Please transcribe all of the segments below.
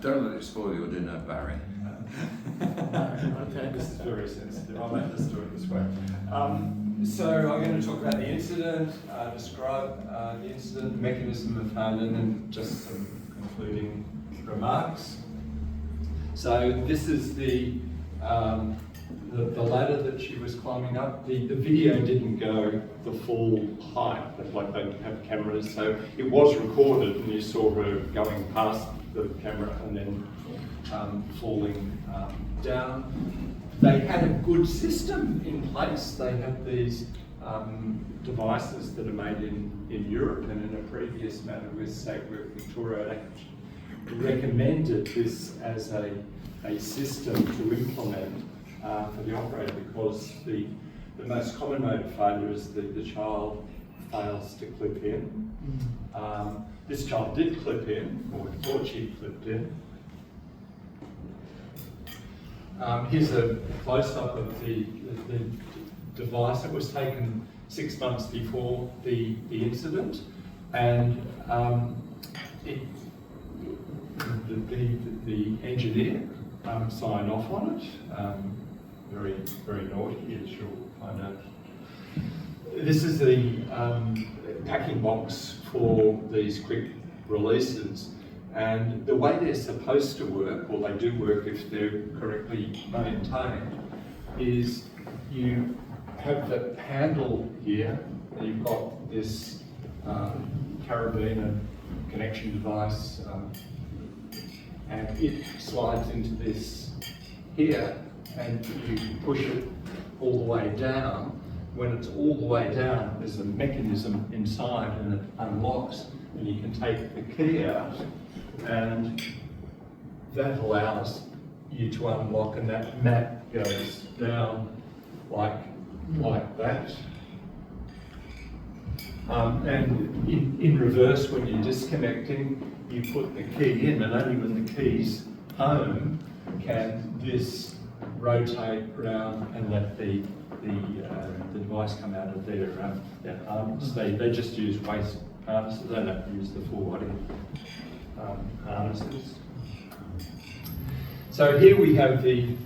Don't let it spoil your dinner, Barry. Okay, this is very sensitive. I might just do it this way. So I'm going to talk about the incident, describe the incident, the mechanism of harm, and then just some concluding remarks. So this is the ladder that she was climbing up. The video didn't go the full height, like they have cameras, so it was recorded and you saw her going past the camera and then falling down. They had a good system in place. They had these devices that are made in Europe, and in a previous matter with SafeWork Victoria, they recommended this as a system to implement for the operator, because the most common mode of failure is the child fails to clip in. This child did clip in, or thought she clipped in. Here's a close-up of the device. It was taken 6 months before the incident, and the engineer signed off on it. Very, very naughty, as you'll find out. This is the packing box for these quick releases, and the way they're supposed to work, or they do work if they're correctly maintained, is you have the handle here, and you've got this carabiner connection device, and it slides into this here, and you push it all the way down. When it's all the way down, there's a mechanism inside and it unlocks, and you can take the key out, and that allows you to unlock, and that mat goes down like that. And in reverse, when you're disconnecting, you put the key in, and only when the key's home can this rotate around and let the device come out of their harness. They just use waist harnesses. They don't use the full body harnesses. So here we have the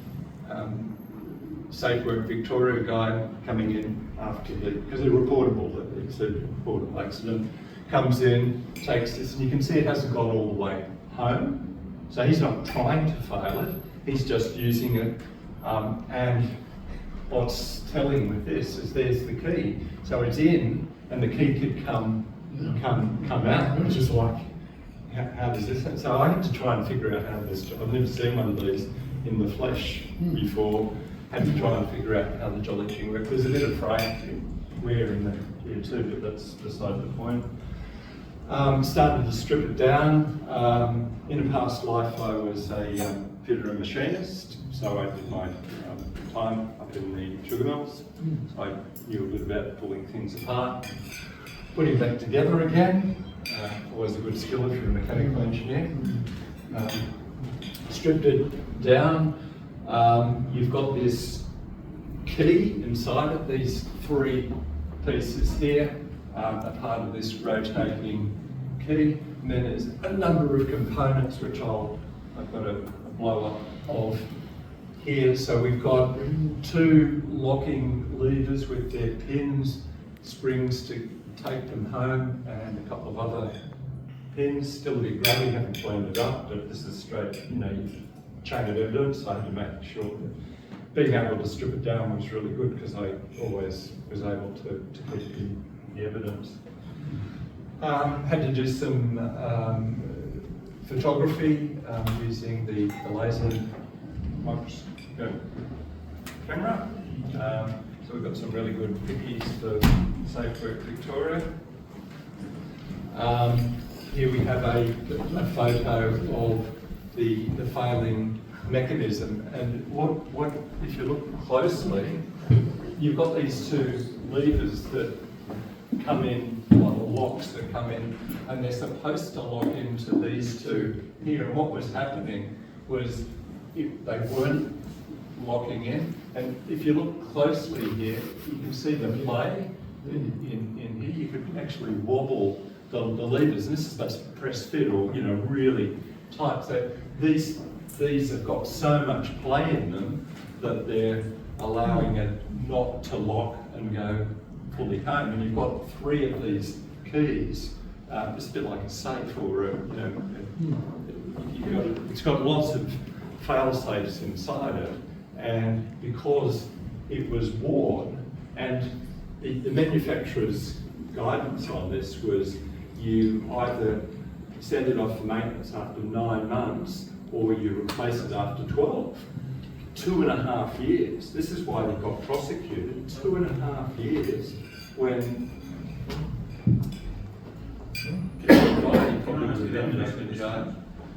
SafeWork Victoria guy coming in after because they're reportable, it's a reportable accident, comes in, takes this, and you can see it hasn't gone all the way home. So he's not trying to fail it, he's just using it. And what's telling with this is there's the key. So it's in, and the key could come out, which is like, how does this happen? So I had to try and figure out how this, I've never seen one of these in the flesh before, had to try and figure out how the jolly thing worked. There's a bit of frame wear in here too, but that's beside the point. Started to strip it down. In a past life I was a fitter and machinist, so I did my time up in the sugar mills. So I knew a bit about pulling things apart, putting back together again. Always a good skill if you're a mechanical engineer. Stripped it down. You've got this key inside of these three pieces here, a part of this rotating key. And then there's a number of components which I've got a blow up of here. So we've got two locking levers with their pins, springs to take them home, and a couple of other pins. Still a bit grubby, haven't cleaned it up, but this is straight, chain of evidence. I had to make sure that being able to strip it down was really good, because I always was able to keep the evidence. Had to do some photography using the laser microscope camera. So we've got some really good pickies for SafeWork Victoria. Here we have a photo of the failing mechanism, and what if you look closely, you've got these two levers that come in, locks that come in, and they're supposed to lock into these two here. And what was happening was they weren't locking in, and if you look closely here, you can see the play in here. You could actually wobble the levers, and this is supposed to press fit or, you know, really tight. So these have got so much play in them that they're allowing it not to lock and go fully home. And you've got 3 of these keys. It's a bit like a safe, or it's got lots of fail safes inside it, and because it was worn, and the manufacturer's guidance on this was you either send it off for maintenance after 9 months or you replace it after 12. 2.5 years. This is why they got prosecuted. 2.5 years when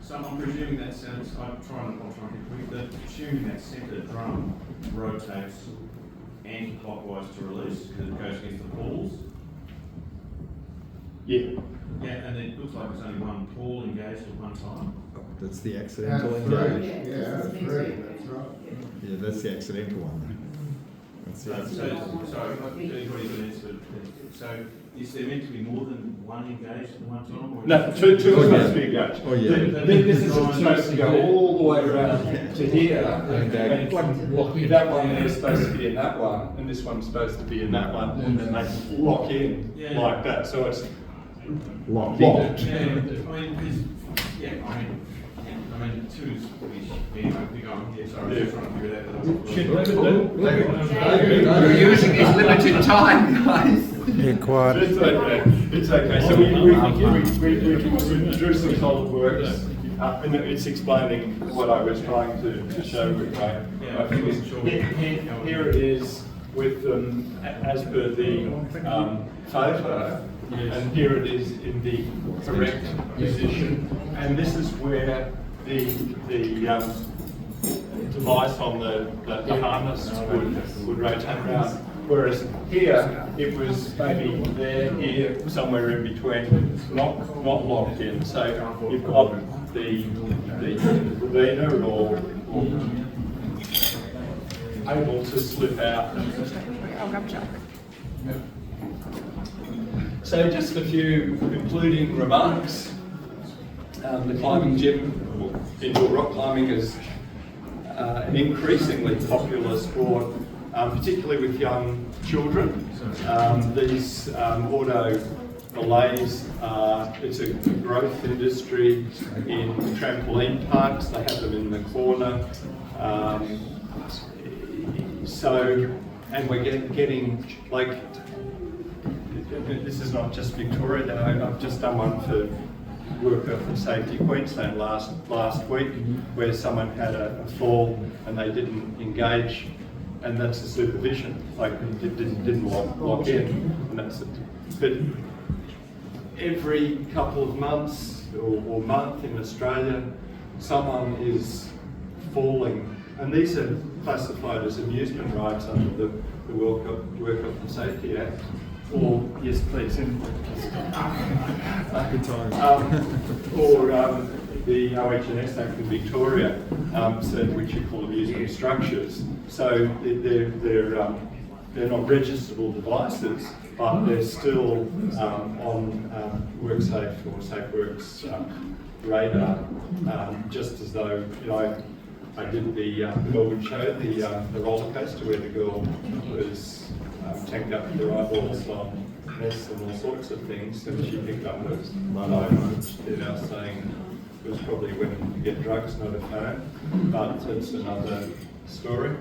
So I'm presuming that sense, I'm trying to get quick, that assuming that centre drum rotates anti-clockwise to release because it goes against the balls. Yeah. Yeah, and it looks like there's only one ball engaged at one time. That's the accidental Three. engage. Yeah, 3, that's right. Yeah, that's the accidental one. That's the accidental. So is there meant to be more than one engaged at one time? Or No, two are supposed to be engaged. Oh, yeah. This is supposed to go all the way around to here, and that one is supposed to be in that one, and this one's supposed to be in that one, and then they lock in like that, so it's Locked. Yeah, I mean, two is pretty, I think sorry, I was just trying to figure that out. You're using his limited time, guys. Yeah, quiet. It's okay. It's okay. So we drew some SolidWorks, and it's explaining what I was trying to show with my figures. Here it is with them as per the photo, and here it is in the correct position. And this is where the device on the harness would rotate around. Whereas here, it was maybe there, here, somewhere in between, not locked in. So you've got the leader or able to slip out. So just a few concluding remarks. The climbing gym, indoor rock climbing, is an increasingly popular sport, particularly with young children. These auto belays, it's a growth industry in trampoline parks. They have them in the corner. And we're getting like, this is not just Victoria, though. I've just done one for Worker for Safety Queensland last week, where someone had a fall and they didn't engage, and that's the supervision. Like, it didn't lock in, and that's it. But every couple of months or month in Australia, someone is falling, and these are classified as amusement rides under the Worker for Safety Act. Or, yes please, Good time. or the OH&S Act in Victoria, which you call amusement structures. So they're not registrable devices, but they're still on WorkSafe or SafeWorks radar, just as though, you know, I did the Melbourne show, the roller coaster, where the girl was tanked up with her eyeballs on mess and all sorts of things, and she picked up her phone, which they're now saying was probably when you get drugs, not a phone, but it's another story.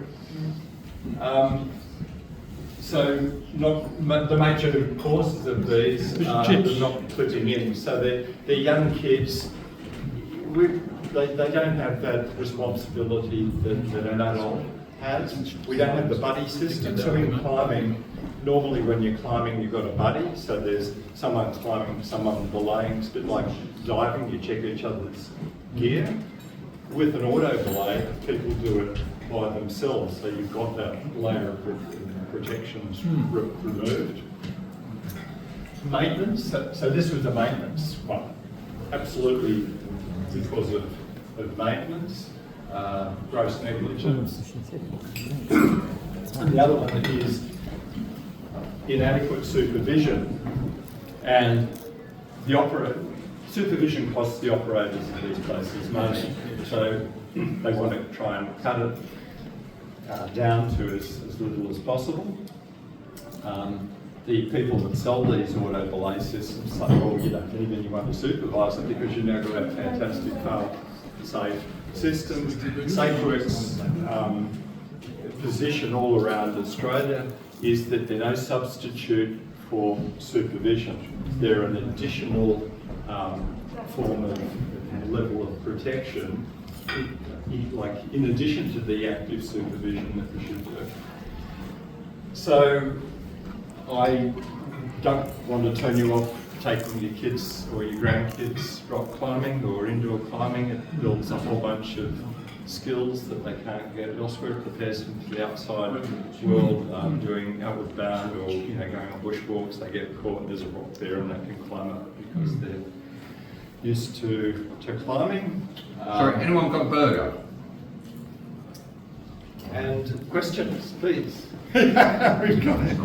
So the major causes of these are the not clipping in. So they're young kids. They don't have that responsibility that an adult has. We don't have the buddy system. So in climbing, normally when you're climbing, you've got a buddy. So there's someone climbing, someone belaying. It's a bit like diving. You check each other's gear. With an auto belay, people do it by themselves. So you've got that layer of protections removed. Maintenance. So this was a maintenance one. Absolutely because of maintenance, gross negligence. And the other one is inadequate supervision. And supervision costs the operators of these places money, so they want to try and cut it down to as little as possible. The people that sell these auto belay systems say, well, you don't need anyone to supervise it because you've now got a fantastic safe system. SafeWorks' position all around Australia is that they're no substitute for supervision. They're an additional form of level of protection, like in addition to the active supervision that we should do. So I don't want to turn you off taking your kids or your grandkids rock climbing or indoor climbing. It builds a whole bunch of skills that they can't get elsewhere. It prepares them for the outside world, doing outward bound or going on bushwalks. They get caught and there's a rock there and they can climb up because they're used to climbing. Sorry, anyone got a burger? And questions, please. We've got it.